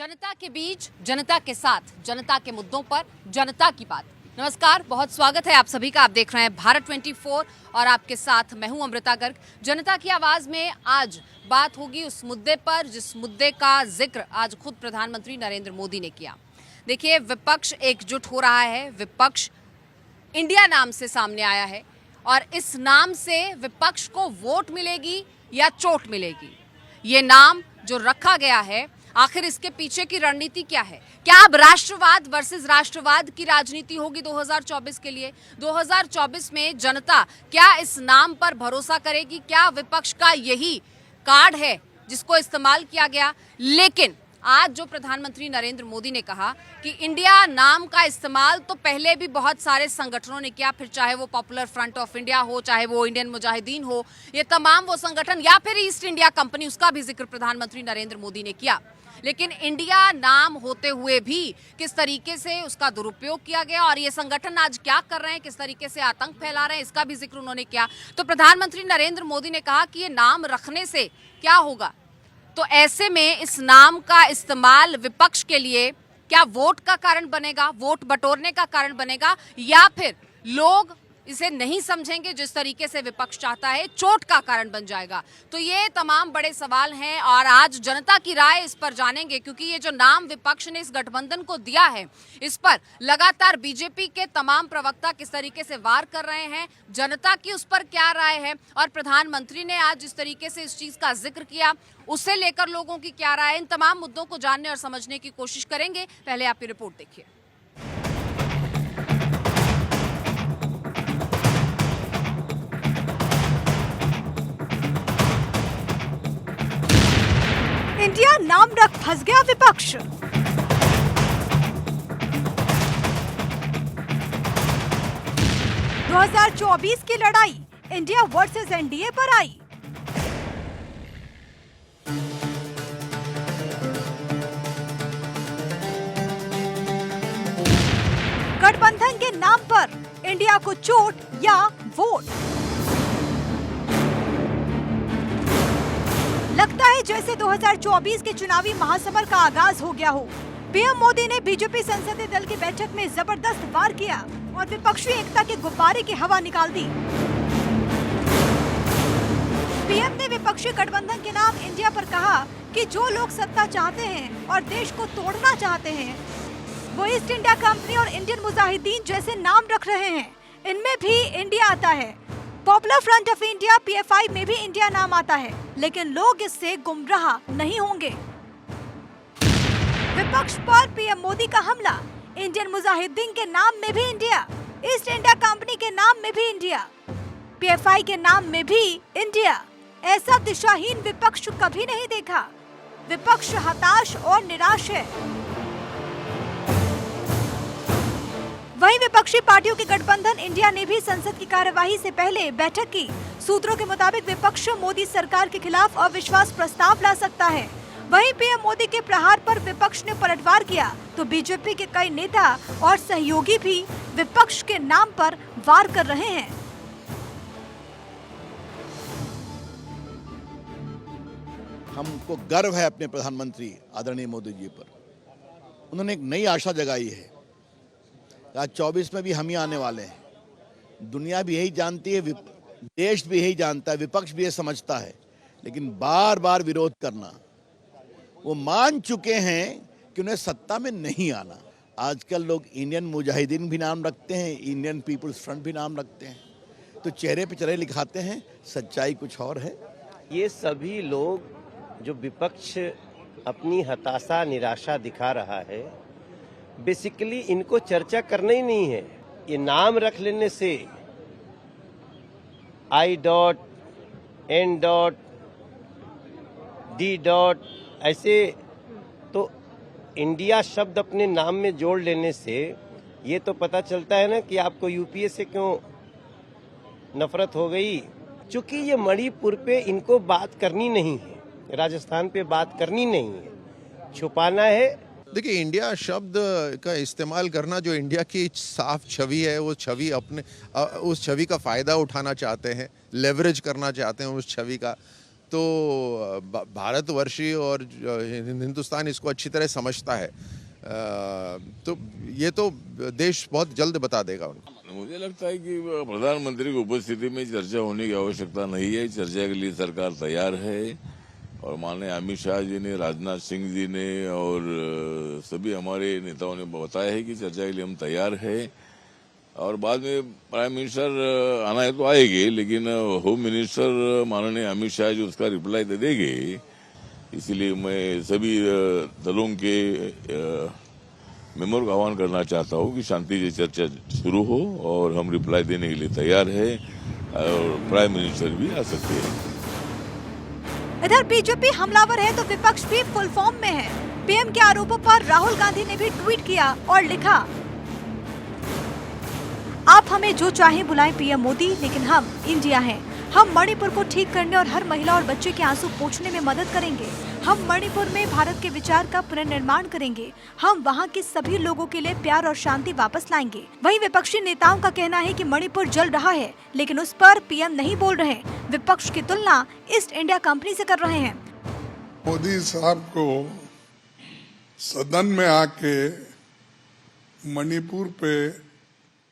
जनता के बीच, जनता के साथ, जनता के मुद्दों पर, जनता की बात। नमस्कार, बहुत स्वागत है आप सभी का। आप देख रहे हैं भारत 24 और आपके साथ मैं हूं अमृता गर्ग। जनता की आवाज में आज बात होगी उस मुद्दे पर जिस मुद्दे का जिक्र आज खुद प्रधानमंत्री नरेंद्र मोदी ने किया। देखिए, विपक्ष एकजुट हो रहा है। विपक्ष इंडिया नाम से सामने आया है और इस नाम से विपक्ष को वोट मिलेगी या चोट मिलेगी, ये नाम जो रखा गया है, आखिर इसके पीछे की रणनीति क्या है? क्या अब राष्ट्रवाद वर्सेस राष्ट्रवाद की राजनीति होगी 2024 के लिए? 2024 में जनता क्या इस नाम पर भरोसा करेगी? क्या विपक्ष का यही कार्ड है जिसको इस्तेमाल किया गया? लेकिन आज जो प्रधानमंत्री नरेंद्र मोदी ने कहा कि इंडिया नाम का इस्तेमाल तो पहले भी बहुत सारे संगठनों ने किया, फिर चाहे वो पॉपुलर फ्रंट ऑफ इंडिया हो, चाहे वो इंडियन मुजाहिदीन हो, ये तमाम वो संगठन, या फिर ईस्ट इंडिया कंपनी, उसका भी जिक्र प्रधानमंत्री नरेंद्र मोदी ने किया। लेकिन इंडिया नाम होते हुए भी किस तरीके से उसका दुरुपयोग किया गया और ये संगठन आज क्या कर रहे हैं, किस तरीके से आतंक फैला रहे हैं, इसका भी जिक्र उन्होंने किया। तो प्रधानमंत्री नरेंद्र मोदी ने कहा कि ये नाम रखने से क्या होगा। तो ऐसे में इस नाम का इस्तेमाल विपक्ष के लिए क्या वोट का कारण बनेगा, वोट बटोरने का कारण बनेगा, या फिर लोग इसे नहीं समझेंगे जिस तरीके से विपक्ष चाहता है, चोट का कारण बन जाएगा? तो ये तमाम बड़े सवाल हैं और आज जनता की राय इस पर जानेंगे, क्योंकि ये जो नाम विपक्ष ने इस गठबंधन को दिया है, इस पर लगातार बीजेपी के तमाम प्रवक्ता किस तरीके से वार कर रहे हैं, जनता की उस पर क्या राय है, और प्रधानमंत्री ने आज जिस तरीके से इस चीज का जिक्र किया उसे लेकर लोगों की क्या राय है, इन तमाम मुद्दों को जानने और समझने की कोशिश करेंगे। पहले आप ये रिपोर्ट देखिए। इंडिया नाम रख फंस गया विपक्ष। (2024) की लड़ाई इंडिया वर्सेस एनडीए पर आई। गठबंधन के नाम पर इंडिया को चोट या वोट? लगता है जैसे 2024 के चुनावी महासमर का आगाज हो गया हो। पीएम मोदी ने बीजेपी संसदीय दल की बैठक में जबरदस्त वार किया और विपक्षी एकता के गुब्बारे की हवा निकाल दी। पीएम ने विपक्षी गठबंधन के नाम इंडिया पर कहा कि जो लोग सत्ता चाहते हैं और देश को तोड़ना चाहते हैं, वो ईस्ट इंडिया कंपनी और इंडियन मुजाहिदीन जैसे नाम रख रहे हैं। इनमें भी इंडिया आता है। Popular front of India (PFI) में भी इंडिया नाम आता है, लेकिन लोग इससे गुमराह नहीं होंगे। विपक्ष पर पीएम मोदी का हमला। इंडियन मुजाहिदीन के नाम में भी इंडिया, ईस्ट इंडिया कंपनी के नाम में भी इंडिया, PFI के नाम में भी इंडिया। ऐसा दिशाहीन विपक्ष कभी नहीं देखा। विपक्ष हताश और निराश है। वहीं विपक्षी पार्टियों के गठबंधन इंडिया ने भी संसद की कार्यवाही से पहले बैठक की। सूत्रों के मुताबिक विपक्ष मोदी सरकार के खिलाफ अविश्वास प्रस्ताव ला सकता है। वहीं पीएम मोदी के प्रहार पर विपक्ष ने पलटवार किया तो बीजेपी के कई नेता और सहयोगी भी विपक्ष के नाम पर वार कर रहे हैं। हमको गर्व है अपने प्रधानमंत्री आदरणीय मोदी जी पर। उन्होंने एक नई आशा जगाई है। आज 24 में भी हम ही आने वाले हैं। दुनिया भी यही जानती है, देश भी यही जानता है, विपक्ष भी ये समझता है, लेकिन बार बार विरोध करना। वो मान चुके हैं कि उन्हें सत्ता में नहीं आना। आजकल लोग इंडियन मुजाहिदीन भी नाम रखते हैं, इंडियन पीपुल्स फ्रंट भी नाम रखते हैं, तो चेहरे पे चेहरे लिखाते हैं, सच्चाई कुछ और है। ये सभी लोग जो विपक्ष अपनी हताशा निराशा दिखा रहा है, बेसिकली इनको चर्चा करना ही नहीं है। ये नाम रख लेने से I.N.D. ऐसे तो इंडिया शब्द अपने नाम में जोड़ लेने से ये तो पता चलता है ना कि आपको यूपीए से क्यों नफरत हो गई। चूंकि ये मणिपुर पे इनको बात करनी नहीं है, राजस्थान पे बात करनी नहीं है, छुपाना है। देखिए, इंडिया शब्द का इस्तेमाल करना जो इंडिया की साफ छवि है, वो छवि अपने उस छवि का फ़ायदा उठाना चाहते हैं, लेवरेज करना चाहते हैं उस छवि का। तो भारतवर्षी और हिंदुस्तान इसको अच्छी तरह समझता है। तो ये तो देश बहुत जल्द बता देगा उनको। मुझे लगता है कि प्रधानमंत्री की उपस्थिति में चर्चा होने की आवश्यकता नहीं है। चर्चा के लिए सरकार तैयार है और माननीय अमित शाह जी ने, राजनाथ सिंह जी ने और सभी हमारे नेताओं ने बताया है कि चर्चा के लिए हम तैयार है। और बाद में प्राइम मिनिस्टर आना है तो आएंगे, लेकिन होम मिनिस्टर माननीय अमित शाह जी उसका रिप्लाई दे देंगे। इसीलिए मैं सभी दलों के मेंबर को आह्वान करना चाहता हूँ कि शांति से चर्चा शुरू हो और हम रिप्लाई देने के लिए तैयार है और प्राइम मिनिस्टर भी आ सकते हैं। इधर बीजेपी हमलावर है तो विपक्ष भी फुल फॉर्म में है। पीएम के आरोपों पर राहुल गांधी ने भी ट्वीट किया और लिखा, आप हमें जो चाहे बुलाएं पीएम मोदी, लेकिन हम इंडिया हैं। हम मणिपुर को ठीक करने और हर महिला और बच्चे के आंसू पोंछने में मदद करेंगे। हम मणिपुर में भारत के विचार का पुनर्निर्माण करेंगे। हम वहां के सभी लोगों के लिए प्यार और शांति वापस लाएंगे। वहीं विपक्षी नेताओं का कहना है कि मणिपुर जल रहा है, लेकिन उस पर पीएम नहीं बोल रहे। विपक्ष की तुलना ईस्ट इंडिया कंपनी से कर रहे हैं। मोदी साहब को सदन में आके मणिपुर पे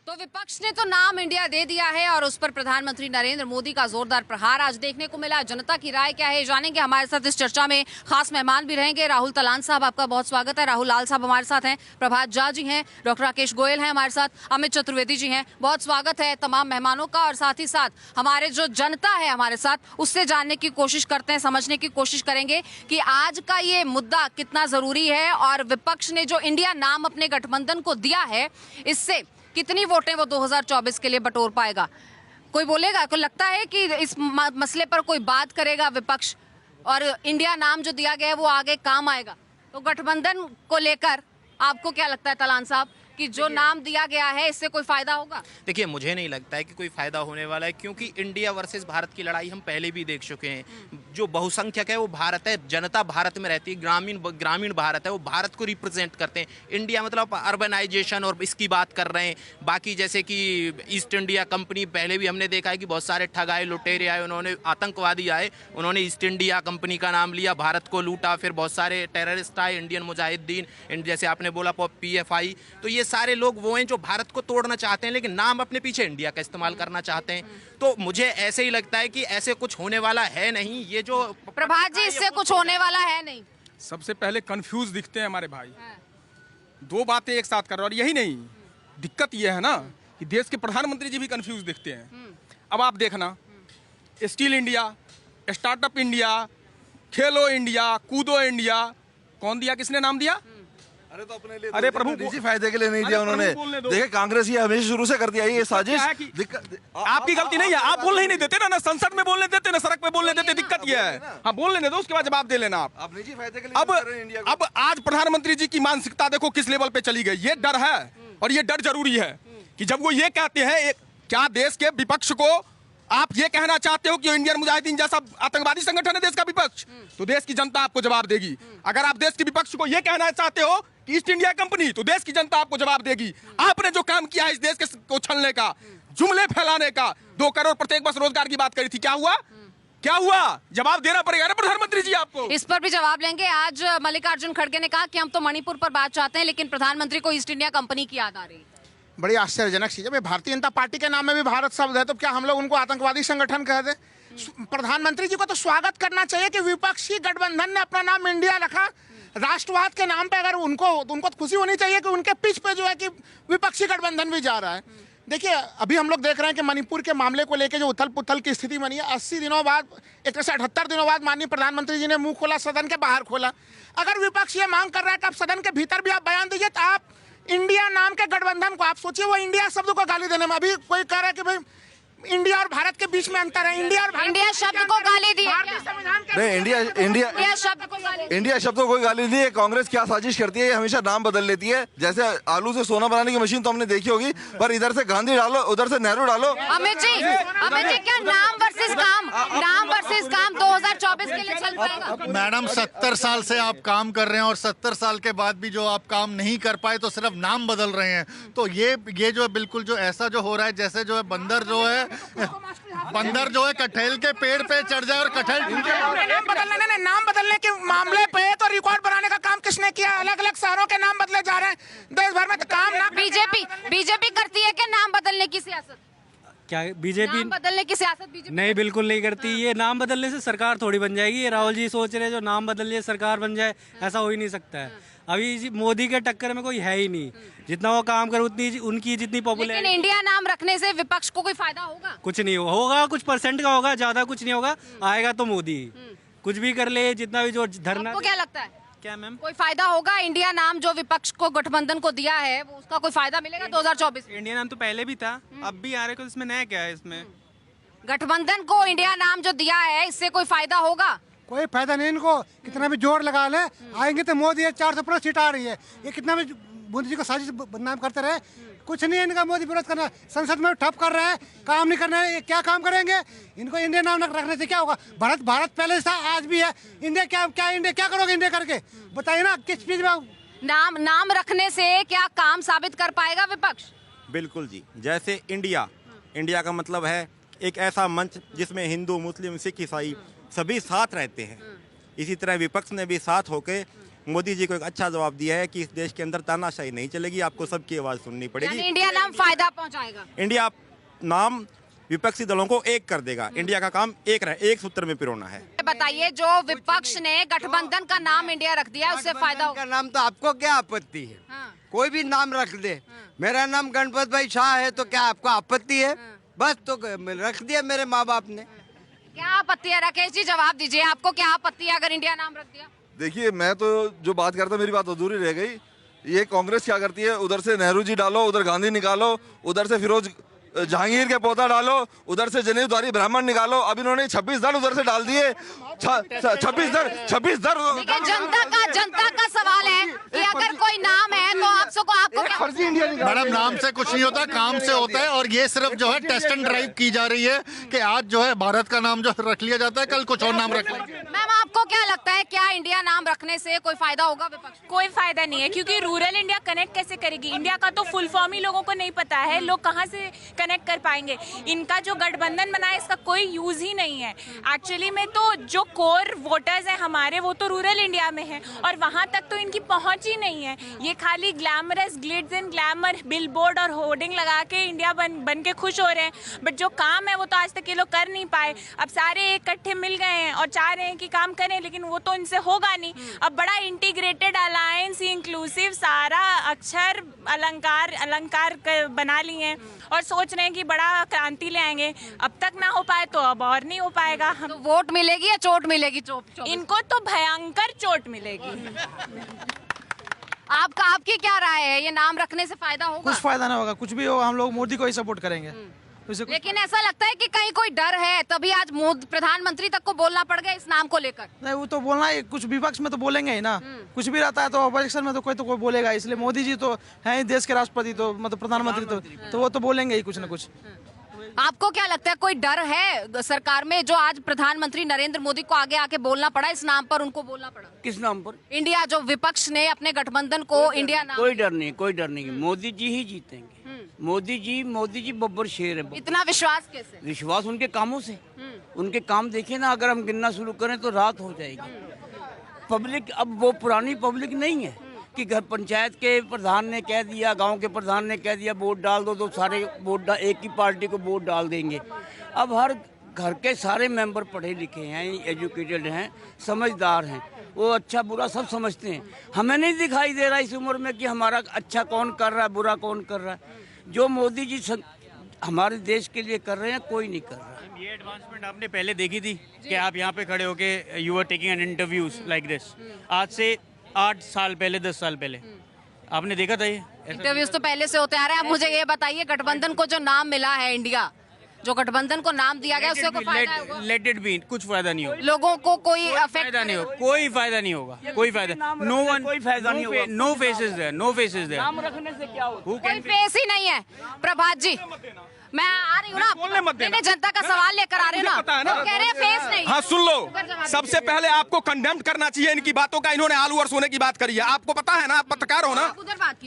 तो विपक्ष ने तो नाम इंडिया दे दिया है और उस पर प्रधानमंत्री नरेंद्र मोदी का जोरदार प्रहार आज देखने को मिला। जनता की राय क्या है जानेंगे। हमारे साथ इस चर्चा में खास मेहमान भी रहेंगे। राहुल तलान साहब, आपका बहुत स्वागत है। राहुल लाल साहब हमारे साथ हैं, प्रभात झा जी हैं, डॉक्टर राकेश गोयल हैं हमारे साथ, अमित चतुर्वेदी जी हैं। बहुत स्वागत है तमाम मेहमानों का। और साथ ही साथ हमारे जो जनता है हमारे साथ, उससे जानने की कोशिश करते हैं, समझने की कोशिश करेंगे कि आज का ये मुद्दा कितना जरूरी है और विपक्ष ने जो इंडिया नाम अपने गठबंधन को दिया है, इससे कितनी वोटें वो 2024 के लिए बटोर पाएगा। कोई बोलेगा, कोई लगता है कि इस मसले पर कोई बात करेगा विपक्ष और इंडिया नाम जो दिया गया है वो आगे काम आएगा? तो गठबंधन को लेकर आपको क्या लगता है तलान साहब कि जो नाम दिया गया है इससे कोई फायदा होगा? देखिए, मुझे नहीं लगता है कि कोई फायदा होने वाला है, क्योंकि इंडिया वर्सेस भारत की लड़ाई हम पहले भी देख चुके हैं। जो बहुसंख्यक है वो भारत है, जनता भारत में रहती है, ग्रामीण भारत है, वो भारत को रिप्रेजेंट करते हैं। इंडिया मतलब अर्बनाइजेशन और इसकी बात कर रहे हैं। बाकी जैसे कि ईस्ट इंडिया कंपनी, पहले भी हमने देखा है कि बहुत सारे ठग आए, लुटेरे आए, उन्होंने आतंकवादी आए, उन्होंने ईस्ट इंडिया कंपनी का नाम लिया, भारत को लूटा। फिर बहुत सारे टेररिस्ट आए, इंडियन मुजाहिदीन, जैसे आपने बोला PFI। तो ये सारे लोग वो हैं जो भारत को तोड़ना चाहते हैं, लेकिन नाम अपने पीछे इंडिया का इस्तेमाल करना चाहते हैं। तो मुझे ऐसे ही लगता है कि ऐसे कुछ होने वाला है नहीं। ये जो प्रभात जी, इससे कुछ होने वाला है नहीं। सबसे पहले कंफ्यूज दिखते हैं हमारे भाई, दो बातें एक साथ कर रहे हैं। और यही नहीं, दिक्कत ये है ना कि देश के प्रधानमंत्री जी भी कंफ्यूज दिखते हैं। अब आप देखना, स्टील इंडिया, स्टार्टअप इंडिया, खेलो इंडिया, कूदो इंडिया, कौन दिया, किसने नाम दिया? अरे तो अपने लिए, अरे प्रभु, निजी फायदे के लिए नहीं दिया उन्होंने। देखिए, कांग्रेस ये हमेशा शुरू से कर दिया ये साजिश। आपकी गलती नहीं है, आप बोलने ही नहीं देते ना संसद में बोलने देते, ना सड़क पे बोलने देते। दिक्कत ये है। हाँ, बोल लेने दो, उसके बाद जवाब दे लेना आप निजी फायदे के लिए। अब आज प्रधानमंत्री जी की मानसिकता देखो किस लेवल पे चली गई। ये डर है और ये डर जरूरी है कि जब वो ये कहते हैं, क्या देश के विपक्ष को आप ये कहना चाहते हो कि इंडियन मुजाहिदीन जैसा आतंकवादी संगठन है देश का विपक्ष? तो देश की जनता आपको जवाब देगी। अगर आप देश के विपक्ष को ये कहना चाहते हो कि ईस्ट इंडिया कंपनी, तो देश की जनता आपको जवाब देगी। आपने जो काम किया है इस देश के को छलने का, जुमले फैलाने का, 2 करोड़ प्रत्येक वर्ष रोजगार की बात करी थी, क्या हुआ? क्या हुआ? जवाब देना पड़ेगा ना प्रधानमंत्री जी आपको। इस पर भी जवाब लेंगे। आज मल्लिकार्जुन खड़गे ने कहा कि हम तो मणिपुर पर बात चाहते हैं, लेकिन प्रधानमंत्री को ईस्ट इंडिया कंपनी की याद आ रही है। बड़ी आश्चर्यजनक चीज है। भारतीय जनता पार्टी के नाम में भी भारत शब्द है, तो क्या हम लोग उनको आतंकवादी संगठन कह दे? प्रधानमंत्री जी को तो स्वागत करना चाहिए कि विपक्षी गठबंधन ने अपना नाम इंडिया रखा। राष्ट्रवाद के नाम पे अगर उनको खुशी होनी चाहिए कि उनके पिच पे जो है कि विपक्षी गठबंधन भी जा रहा है। देखिए, अभी हम लोग देख रहे हैं कि मणिपुर के मामले को लेकर जो उथल पुथल की स्थिति बनी है, 80 दिनों बाद, एक तरह से 78 दिनों बाद माननीय प्रधानमंत्री जी ने मुंह खोला, सदन के बाहर खोला। अगर विपक्ष ये मांग कर रहा है कि आप सदन के भीतर भी आप बयान दीजिए, तो आप इंडिया नाम के गठबंधन को, आप सोचिए, वो इंडिया शब्द को गाली देने में, अभी कोई कह रहा है कि भाई इंडिया और भारत के बीच में अंतर है। इंडिया शब्द को गाली दी है। नहीं, इंडिया शब्द को कोई गाली नहीं है। कांग्रेस क्या साजिश करती है, ये हमेशा नाम बदल लेती है। जैसे आलू से सोना बनाने की मशीन तो हमने देखी होगी, पर इधर से गांधी डालो, उधर से नेहरू डालो। अमित जी, क्या नाम वर्सेस काम 2024 के लिए चल पाएगा? मैडम, 70 साल से आप काम कर रहे हैं और 70 साल के बाद भी जो आप काम नहीं कर पाए तो सिर्फ नाम बदल रहे हैं। तो ये जो बिल्कुल जो ऐसा जो हो रहा है, जैसे जो है बंदर जो है बंदर जो है कटहल के पेड़ पे चढ़ जाए और कटहल नाम बदलने के मामले पे तो रिकॉर्ड बनाने का काम किसने किया? अलग अलग शहरों के नाम बदले जा रहे हैं देश भर में, तो काम ना बीजेपी करती है क्या नाम बदलने की सियासत? क्या बीजेपी नाम बदलने की सियासत बीजेपी नहीं, बिल्कुल नहीं करती। ये नाम बदलने से सरकार थोड़ी बन जाएगी। ये राहुल जी सोच रहे हैं जो नाम बदलिए सरकार बन जाए, ऐसा हो ही नहीं सकता है। अभी मोदी के टक्कर में कोई है ही नहीं। जितना वो काम करे उतनी उनकी जितनी पॉपुलर। लेकिन इंडिया नाम रखने से विपक्ष को कोई फायदा होगा? कुछ नहीं होगा, कुछ परसेंट का होगा, ज्यादा कुछ नहीं होगा। आएगा तो मोदी कुछ भी कर ले, जितना भी जो धरना। आपको क्या लगता है? क्या मैम? कोई फायदा होगा? इंडिया नाम जो विपक्ष को गठबंधन को दिया है वो उसका कोई फायदा मिलेगा 2024 में? इंडिया नाम तो पहले भी था, अब भी आ रहे को, इसमें नया क्या है? इसमें गठबंधन को इंडिया नाम जो दिया है इससे कोई फायदा होगा? कोई फायदा नहीं इनको, कितना भी जोर लगा ले आएंगे तो मोदी 400+ सीट आ रही है। ये कितना भी मोदी जी को साजिश बदनाम करते रहे, कुछ नहीं इनका मोदी विरोध करना। संसद में ठप कर रहे हैं, काम नहीं कर रहे हैं, क्या काम करेंगे? इनको इंडिया नाम रखने से क्या होगा? भारत पहले था, आज भी है। इंडिया क्या करोगे इंडिया करके? बताइए ना किस चीज में नाम रखने से क्या काम साबित कर पाएगा विपक्ष? बिल्कुल जी। जैसे इंडिया का मतलब है एक ऐसा मंच जिसमें हिंदू, मुस्लिम, सिख, ईसाई सभी साथ रहते हैं। इसी तरह विपक्ष ने भी साथ होकर मोदी जी को एक अच्छा जवाब दिया है कि इस देश के अंदर तानाशाही नहीं चलेगी, आपको सबकी आवाज सुननी पड़ेगी। इंडिया नाम फायदा पहुंचाएगा? इंडिया नाम विपक्षी दलों को एक कर देगा। इंडिया का काम एक सूत्र में पिरोना है। बताइए, जो विपक्ष ने गठबंधन का नाम इंडिया रख दिया उससे फायदा होगा? नाम तो आपको क्या आपत्ति है? कोई भी नाम रख दे। मेरा नाम गणपत भाई शाह है तो क्या आपको आपत्ति है? बस तो रख दिया मेरे माँ बाप ने। क्या आपत्ति है? राकेश जी जवाब दीजिए, आपको क्या आपत्ति है अगर इंडिया नाम रख दिया? देखिए, मैं तो जो बात करता मेरी बात अधूरी रह गई। ये कांग्रेस क्या करती है, उधर से नेहरू जी डालो, उधर गांधी निकालो, उधर से फिरोज जहांगीर के पौधा डालो, उधर से जनेऊधारी ब्राह्मण निकालो। अब इन्होंने 26 दल उधर से डाल दिए। 26 दल। जनता का सवाल है कि अगर कोई नाम है तो आपको मैडम, नाम से कुछ नहीं होता, काम से होता है। और ये सिर्फ जो है टेस्ट एंड ड्राइव की जा रही है कि आज जो है भारत का नाम जो रख लिया जाता है, कल कुछ और नाम रख लेंगे। मैम, आपको क्या लगता है, क्या इंडिया नाम रखने से कोई फायदा होगा विपक्ष? कोई फायदा नहीं है, क्योंकि रूरल इंडिया कनेक्ट कैसे करेगी? इंडिया का तो फुल फॉर्म ही लोगों को नहीं पता है, लोग कहाँ से कनेक्ट कर पाएंगे? इनका जो गठबंधन बना है इसका कोई यूज ही नहीं है। एक्चुअली में तो जो कोर वोटर्स हैं हमारे, वो तो रूरल इंडिया में है और वहां तक तो इनकी पहुंच ही नहीं है। ये खाली glamorous, Glitz and glamour, billboard और होर्डिंग लगा के इंडिया बन के खुश हो रहे हैं, बट जो काम है वो तो आज तक ये लोग कर नहीं पाए। अब सारे इकट्ठे मिल गए हैं और चाह रहे हैं कि काम करें, लेकिन वो तो इनसे होगा नहीं। अब बड़ा इंटीग्रेटेड अलायंस, इंक्लूसिव, सारा अक्षर अलंकार बना लिए हैं और सोच रहे हैं कि बड़ा क्रांति ले आएंगे। अब तक ना हो पाए तो अब और नहीं हो पाएगा। तो वोट मिलेगी या चोट मिलेगी? इनको तो भयंकर चोट मिलेगी। आपकी क्या राय है? ये नाम रखने से फायदा होगा? कुछ फायदा ना होगा, कुछ भी हो, हम लोग मोदी को ही सपोर्ट करेंगे। लेकिन ऐसा लगता है कि कहीं कोई डर है, तभी आज प्रधानमंत्री तक को बोलना पड़ गया इस नाम को लेकर। नहीं, वो तो बोलना ही, कुछ विपक्ष में तो बोलेंगे ही ना। कुछ भी रहता है तो अपोजिशन में तो कोई बोलेगा। इसलिए मोदी जी तो है ही देश के राष्ट्रपति, तो मतलब प्रधानमंत्री तो वो तो बोलेंगे ही कुछ ना कुछ। आपको क्या लगता है, कोई डर है सरकार में जो आज प्रधानमंत्री नरेंद्र मोदी को आगे आके बोलना पड़ा, इस नाम पर उनको बोलना पड़ा? किस नाम पर? इंडिया, जो विपक्ष ने अपने गठबंधन को इंडिया नाम। कोई डर नहीं, मोदी जी ही जीतेंगे। मोदी जी बब्बर शेर है। इतना विश्वास कैसे? विश्वास उनके कामों से। उनके काम देखिए ना, अगर हम गिनना शुरू करें तो रात हो जाएगी। पब्लिक अब वो पुरानी पब्लिक नहीं है कि घर पंचायत के प्रधान ने कह दिया, गांव के प्रधान ने कह दिया वोट डाल दो, तो सारे एक ही पार्टी को वोट डाल देंगे। अब हर घर के सारे मेंबर पढ़े लिखे हैं, एजुकेटेड हैं, समझदार हैं, वो अच्छा बुरा सब समझते हैं। हमें नहीं दिखाई दे रहा इस उम्र में कि हमारा अच्छा कौन कर रहा है, बुरा कौन कर रहा है। जो मोदी जी हमारे देश के लिए कर रहे हैं, कोई नहीं कर रहा। ये एडवांसमेंट आपने पहले देखी थी कि आप यहाँ पे खड़े होके you are taking an interviews like this. आज से 8 साल पहले, 10 साल पहले आपने देखा था ये इंटरव्यूज? तो पहले से होते आ रहे हैं। अब मुझे ये बताइए, गठबंधन को जो नाम मिला है इंडिया, जो गठबंधन को नाम दिया गया, उससे कोई फायदा होगा? लेट इट बी, कुछ फायदा नहीं होगा। लोगों को कोई फायदा नहीं होगा, कोई फायदा नहीं होगा, कोई फायदा। नो वन, कोई फायदा नहीं होगा। No faces there, no faces there. नाम रखने से क्या होगा? कोई फेस ही नहीं है। प्रभात जी, मैं आ रही हूँ ना, बोलने मत देना। मैंने जनता का सवाल लेकर आ रहे मुझे पता है ना। वो कह रहे हैं फेस नहीं। हाँ सुन लो, सबसे पहले आपको कंडेम करना चाहिए इनकी बातों का। इन्होंने आलू और सोने की बात करी है। आपको पता है ना, आप पत्रकार हो ना,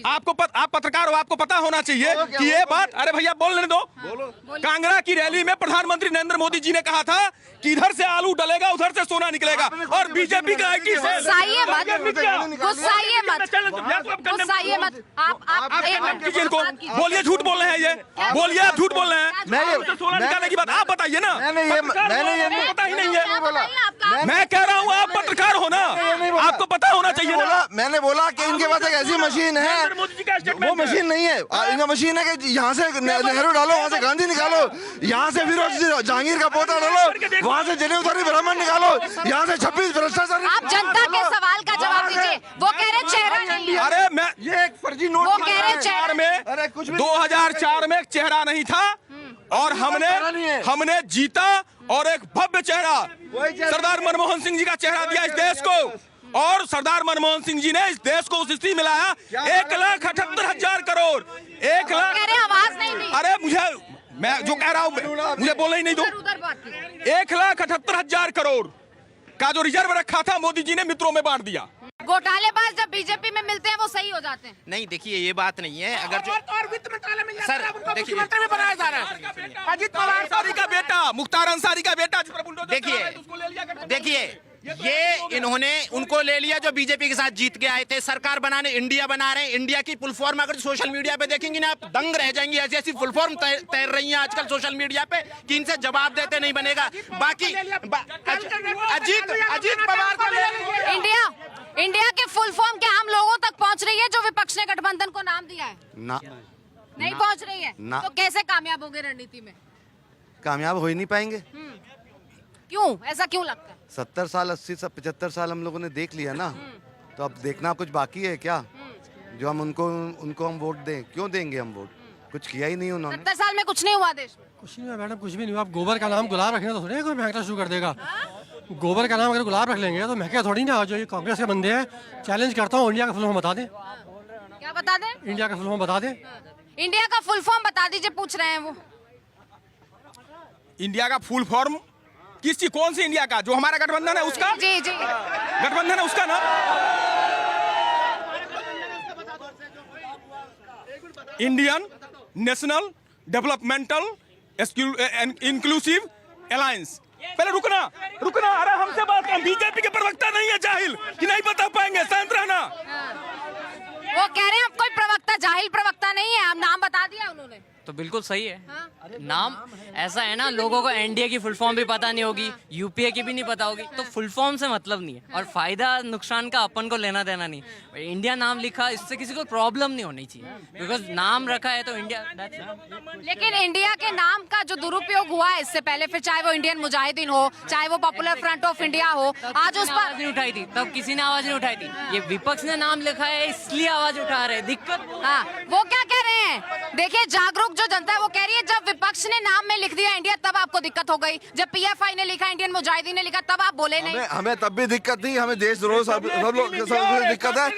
आप पत्रकार हो, आपको पता होना चाहिए कि ये बात, अरे भैया बोलने दो। कांगड़ा की रैली में प्रधानमंत्री नरेंद्र मोदी जी ने कहा था कि इधर से आलू डलेगा उधर से सोना निकलेगा, और बीजेपी का IT से गुस्साइए मत। आप इनको बोलिए झूठ बोल रहे हैं, ये बोलिए आप झूठ बोल रहे हैं। सोना निकालने की बात आप बताइए ना। मैंने ये पता ही नहीं है। मैं कह रहा हूँ आप पत्रकार हो ना, आपको पता होना चाहिए ना। मैंने बोला कि इनके पास एक ऐसी मशीन है, वो मशीन नहीं है, इनका मशीन है कि यहाँ से नेहरू डालो, वहाँ से गांधी निकालो, यहाँ से फिर जहांगीर का पोता डालो, वहाँ से जनेऊधारी ब्राह्मण निकालो, यहाँ से 26 भ्रष्टाचार। आप जनता के सवाल का जवाब दीजिए। वो कह रहे चेहरा नहीं है। अरे मैं ये एक फर्जी नोट, वो कह रहे चेहरा में 2004 में एक चेहरा नहीं था, और हमने जीता और एक भव्य चेहरा सरदार मनमोहन सिंह जी का चेहरा दिया इस देश को, और सरदार मनमोहन सिंह जी ने इस देश को उस स्थिति में लाया। 1,78,000 करोड़, 1 लाख। आवाज नहीं दी। अरे मैं जो कह रहा हूँ मुझे बोलने ही नहीं दो। 1,78,000 करोड़ का जो रिजर्व रखा था मोदी जी ने मित्रों में बांट दिया। घोटालेबाज जब बीजेपी में मिलते हैं वो सही हो जाते हैं। नहीं देखिए ये बात नहीं है। अगर जो और वित्त मंत्रालय में सर देखिए मुख्यमंत्री में बनाया जा रहा है अजीत पवार अंसारी का बेटा, मुख्तार अंसारी का बेटा, देखिए ये इन्होंने उनको ले लिया जो बीजेपी के साथ जीत के आए थे। सरकार बनाने इंडिया बना रहे हैं। इंडिया की फुल फॉर्म अगर सोशल मीडिया पे देखेंगे ना आप दंग रह जाएंगी। ऐसी ऐसी फुल फॉर्म तैर रही हैं आजकल सोशल मीडिया पे कि इनसे जवाब देते नहीं बनेगा। बाकी अजीत पवार को इंडिया के फुल फॉर्म के आम लोगों तक पहुंच रही है जो विपक्ष ने गठबंधन को नाम दिया है? नहीं पहुंच रही है। तो कैसे कामयाब होंगे रणनीति में? कामयाब हो ही नहीं पाएंगे। क्यों, ऐसा क्यों लगता है? 70 साल 80 साल 75 साल हम लोगों ने देख लिया ना, तो अब देखना कुछ बाकी है क्या? जो हम उनको हम वोट दें? क्यों देंगे हम वोट? कुछ किया ही नहीं उन्होंने। 70 साल में कुछ नहीं हुआ देश में। कुछ नहीं हुआ मैडम, कुछ भी नहीं हुआ। आप गोबर का नाम गुलाब रखना तो थोड़ी कोई महकना शुरू कर देगा। गोबर का नाम अगर गुलाब रख लेंगे तो महकेगा थोड़ी ना। जो ये कांग्रेस के बंदे हैं, चैलेंज करता हूँ, इंडिया का फुल फॉर्म बता दें। क्या बता दें? इंडिया का फुल फॉर्म बता दें। इंडिया का फुल फॉर्म बता दीजिए, पूछ रहे हैं वो। इंडिया का फुल फॉर्म किसकी, कौन सी इंडिया का? जो हमारा गठबंधन है उसका? जी गठबंधन है उसका ना। Indian national developmental inclusive alliance. पहले रुकना। अरे हमसे बात कर, बीजेपी के प्रवक्ता नहीं है जाहिल कि नहीं बता पाएंगे, शांत रहना। वो कह रहे हैं अब कोई प्रवक्ता जाहिल प्रवक्ता नहीं है, अब नाम बता दिया उन्होंने। तो बिल्कुल सही है। नाम ऐसा है ना, लोगों को एनडीए की फुल फॉर्म भी पता नहीं होगी, यूपीए की भी नहीं पता होगी, तो फुल फॉर्म से मतलब नहीं है, और फायदा नुकसान का अपन को लेना देना नहीं। इंडिया नाम लिखा, इससे किसी को प्रॉब्लम नहीं होनी चाहिए, बिकॉज नाम रखा है तो इंडिया। लेकिन इंडिया के नाम का जो दुरुपयोग हुआ है इससे पहले, फिर चाहे वो इंडियन मुजाहिदीन हो, चाहे वो पॉपुलर फ्रंट ऑफ इंडिया हो, आज उस पर आवाज नहीं उठाई थी, तब किसी ने आवाज नहीं उठाई थी। ये विपक्ष ने नाम लिखा है इसलिए आवाज उठा रहे। दिक्कत हाँ, वो क्या कह रहे हैं? देखिए जागरूक जो जनता है वो कह रही है जब विपक्ष ने नाम में लिख दिया इंडिया तब आपको दिक्कत हो गई, जब पीएफआई ने लिखा, इंडियन मुजाहिदीन ने लिखा, तब आप बोले नहीं। हमें तब भी दिक्कत थी, हमें देशद्रोह सब लोग दिक्कत है।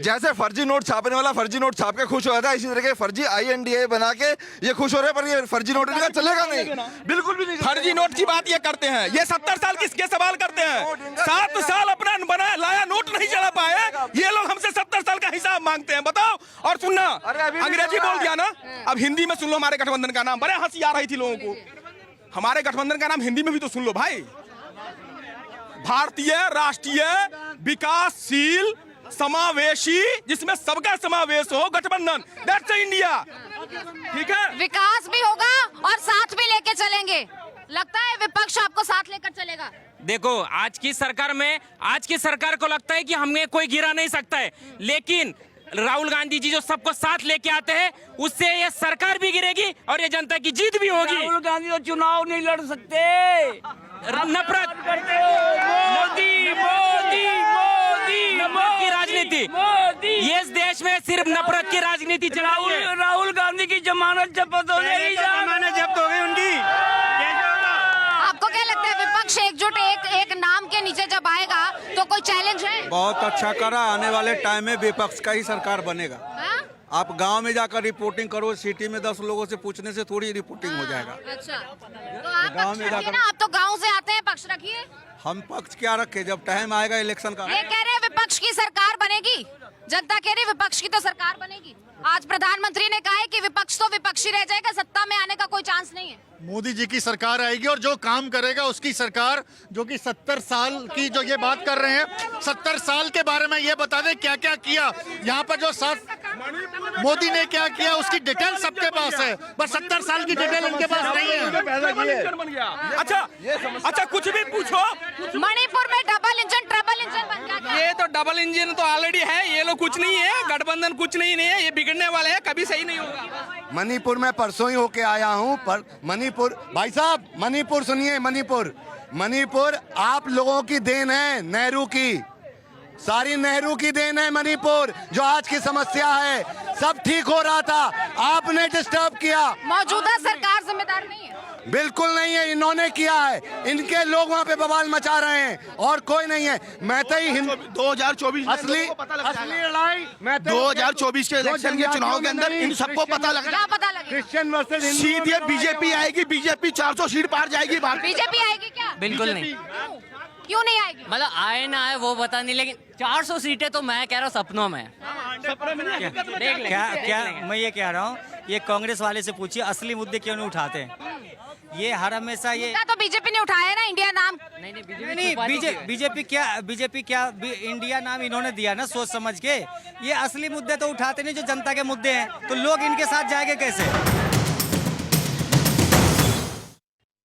जैसे फर्जी नोट छापने वाला फर्जी नोट छाप के खुश हो रहा था, इसी तरह के फर्जी INDA बना के ये खुश हो रहे हैं, पर ये फर्जी नोट इनका चलेगा नहीं, बिल्कुल भी नहीं। फर्जी नोट की बात ये करते हैं, ये 70 साल किसके सवाल करते हैं? 7 साल अपना बनाया लाया नोट नहीं चला पाए, ये लोग हमसे 70 साल का हिसाब मांगते हैं। बताओ। और सुनना, अंग्रेजी बोल दिया ना, अब हिंदी में सुन लो हमारे गठबंधन का नाम। बड़े हंसी आ रही थी लोगों को। हमारे गठबंधन का नाम हिंदी में भी तो सुन लो भाई। भारतीय राष्ट्रीय विकासशील समावेशी, जिसमें सबका समावेश हो, गठबंधन, दैट्स इंडिया। ठीक है, विकास भी होगा और साथ भी लेके चलेंगे। लगता है विपक्ष आपको साथ लेकर चलेगा? देखो, आज की सरकार को लगता है कि हमें कोई गिरा नहीं सकता है, लेकिन राहुल गांधी जी जो सबको साथ लेके आते हैं, उससे ये सरकार भी गिरेगी और ये जनता की जीत भी होगी। राहुल गांधी तो चुनाव नहीं लड़ सकते। नफरत की राजनीति, ये इस देश में सिर्फ नफरत की राजनीति चल रही है। राहुल गांधी की जमानत जब्त हो गई, जमानत जब्त हो गई उनकी। आपको क्या लगता है विपक्ष एकजुट एक नाम के नीचे जब आएगा तो कोई चैलेंज है? बहुत अच्छा करा, आने वाले टाइम में विपक्ष का ही सरकार बनेगा। आप गांव में जाकर रिपोर्टिंग करो, सिटी में 10 लोगों से पूछने से थोड़ी रिपोर्टिंग हो जाएगा। अच्छा, तो आप गाँव पक्ष में रखिए जाकर- ना, आप तो गाँव से आते हैं, पक्ष रखिए। हम पक्ष क्या रखे, जब टाइम आएगा इलेक्शन का। ये कह रहे हैं विपक्ष की सरकार बनेगी, जनता कह रही है विपक्ष की तो सरकार बनेगी। आज प्रधानमंत्री ने कहा है कि विपक्ष तो विपक्षी रह जाएगा, सत्ता में आने का कोई चांस नहीं है। मोदी जी की सरकार आएगी और जो काम करेगा उसकी सरकार, जो कि 70 साल की जो ये बात कर रहे हैं, 70 साल के बारे में ये बता दें क्या क्या किया यहाँ पर। जो मोदी ने क्या किया उसकी डिटेल सबके पास है, बस 70 साल की डिटेल इनके पास नहीं है। अच्छा कुछ भी पूछो। मणिपुर में डबल इंजन ट्रिपल इंजन बन गया क्या? ये तो डबल इंजन तो ऑलरेडी है, ये लोग कुछ नहीं है, गठबंधन कुछ नहीं है, ये बिगड़ने वाले हैं, कभी सही नहीं होगा। मणिपुर में परसों ही होके आया हूँ, पर मणिपुर भाई साहब, मणिपुर सुनिए, मणिपुर आप लोगों की देन है, नेहरू की, सारी नेहरू की देन है मणिपुर। जो आज की समस्या है सब ठीक हो रहा था, आपने डिस्टर्ब किया। मौजूदा सरकार जिम्मेदार नहीं है, बिल्कुल नहीं है, इन्होंने किया है, इनके लोग वहाँ पे बवाल मचा रहे हैं और कोई नहीं है। मैं तो ही 2024 असली लड़ाई, 2024 के इलेक्शन के चुनाव के अंदर इन सबको पता लगा। क्या पता लगे? Christian versus Hindu. सीधे बीजेपी आएगी, बीजेपी 400 सीट पार जाएगी। बीजेपी आएगी क्या? बिल्कुल नहीं। क्यों नहीं आएगी? मतलब आए ना आए वो पता नहीं, लेकिन 400 सीटें तो मैं कह रहा हूँ सपनों में। क्या मैं ये कह रहा हूँ, ये कांग्रेस वाले से पूछिए असली मुद्दे क्यों नहीं उठाते हैं। ये हर हमेशा ये तो बीजेपी ने उठाया ना इंडिया नाम। नहीं, बीजेपी क्या इंडिया नाम इन्होंने दिया ना सोच समझ के। ये असली मुद्दे तो उठाते नहीं जो जनता के मुद्दे हैं, तो लोग इनके साथ जाएंगे कैसे।